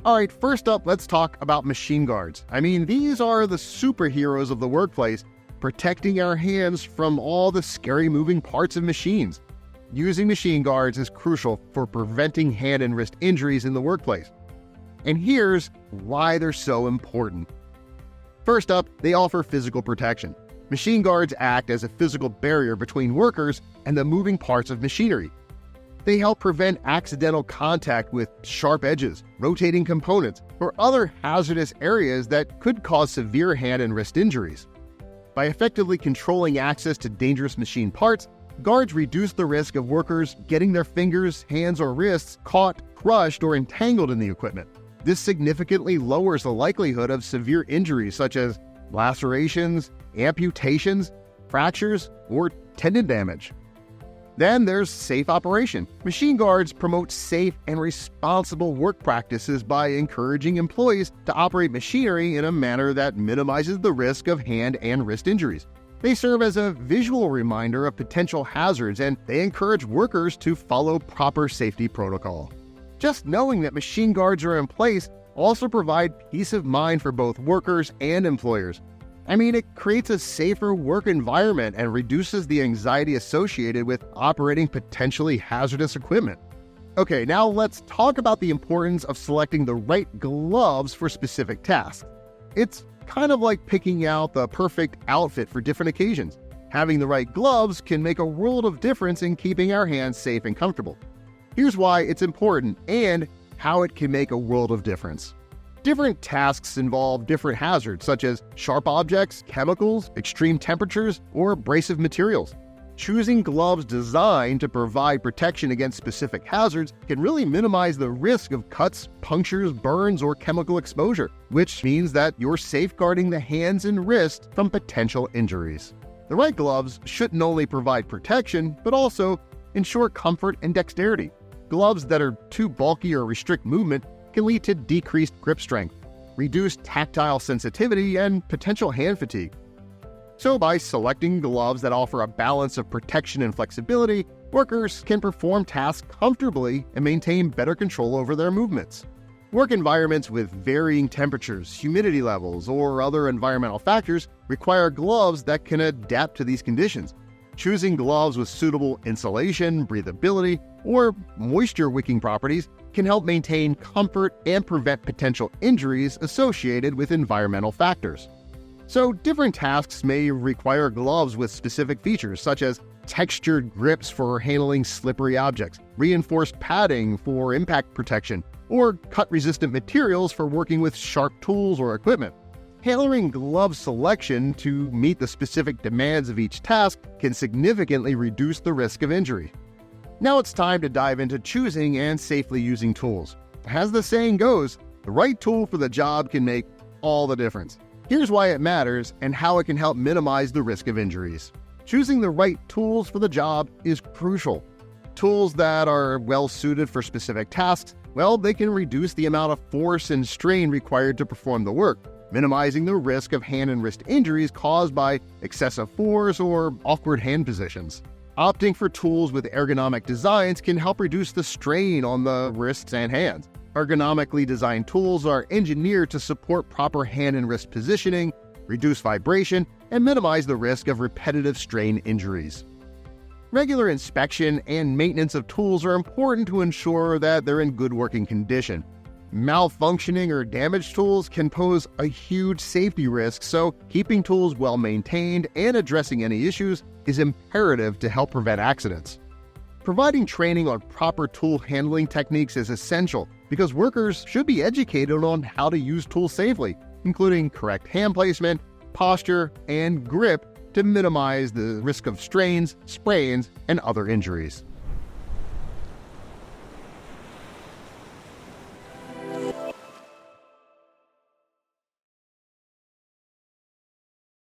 All right, first up, let's talk about machine guards. These are the superheroes of the workplace, protecting our hands from all the scary moving parts of machines. Using machine guards is crucial for preventing hand and wrist injuries in the workplace. And here's why they're so important. First up, they offer physical protection. Machine guards act as a physical barrier between workers and the moving parts of machinery. They help prevent accidental contact with sharp edges, rotating components, or other hazardous areas that could cause severe hand and wrist injuries. By effectively controlling access to dangerous machine parts, guards reduce the risk of workers getting their fingers, hands, or wrists caught, crushed, or entangled in the equipment. This significantly lowers the likelihood of severe injuries such as lacerations, amputations, fractures, or tendon damage. Then there's safe operation. Machine guards promote safe and responsible work practices by encouraging employees to operate machinery in a manner that minimizes the risk of hand and wrist injuries. They serve as a visual reminder of potential hazards, and they encourage workers to follow proper safety protocol. Just knowing that machine guards are in place also provide peace of mind for both workers and employers. It creates a safer work environment and reduces the anxiety associated with operating potentially hazardous equipment. Okay, now let's talk about the importance of selecting the right gloves for specific tasks. It's kind of like picking out the perfect outfit for different occasions. Having the right gloves can make a world of difference in keeping our hands safe and comfortable. Here's why it's important and how it can make a world of difference. Different tasks involve different hazards, such as sharp objects, chemicals, extreme temperatures, or abrasive materials. Choosing gloves designed to provide protection against specific hazards can really minimize the risk of cuts, punctures, burns, or chemical exposure, which means that you're safeguarding the hands and wrists from potential injuries. The right gloves shouldn't only provide protection, but also ensure comfort and dexterity. Gloves that are too bulky or restrict movement can lead to decreased grip strength, reduced tactile sensitivity, and potential hand fatigue. So by selecting gloves that offer a balance of protection and flexibility, workers can perform tasks comfortably and maintain better control over their movements. Work environments with varying temperatures, humidity levels, or other environmental factors require gloves that can adapt to these conditions. Choosing gloves with suitable insulation, breathability, or moisture-wicking properties can help maintain comfort and prevent potential injuries associated with environmental factors. So, different tasks may require gloves with specific features, such as textured grips for handling slippery objects, reinforced padding for impact protection, or cut-resistant materials for working with sharp tools or equipment. Tailoring glove selection to meet the specific demands of each task can significantly reduce the risk of injury. Now it's time to dive into choosing and safely using tools. As the saying goes, the right tool for the job can make all the difference. Here's why it matters and how it can help minimize the risk of injuries. Choosing the right tools for the job is crucial. Tools that are well suited for specific tasks, they can reduce the amount of force and strain required to perform the work, minimizing the risk of hand and wrist injuries caused by excessive force or awkward hand positions. Opting for tools with ergonomic designs can help reduce the strain on the wrists and hands. Ergonomically designed tools are engineered to support proper hand and wrist positioning, reduce vibration, and minimize the risk of repetitive strain injuries. Regular inspection and maintenance of tools are important to ensure that they're in good working condition. Malfunctioning or damaged tools can pose a huge safety risk, so keeping tools well maintained and addressing any issues is imperative to help prevent accidents. Providing training on proper tool handling techniques is essential because workers should be educated on how to use tools safely, including correct hand placement, posture, and grip to minimize the risk of strains, sprains, and other injuries.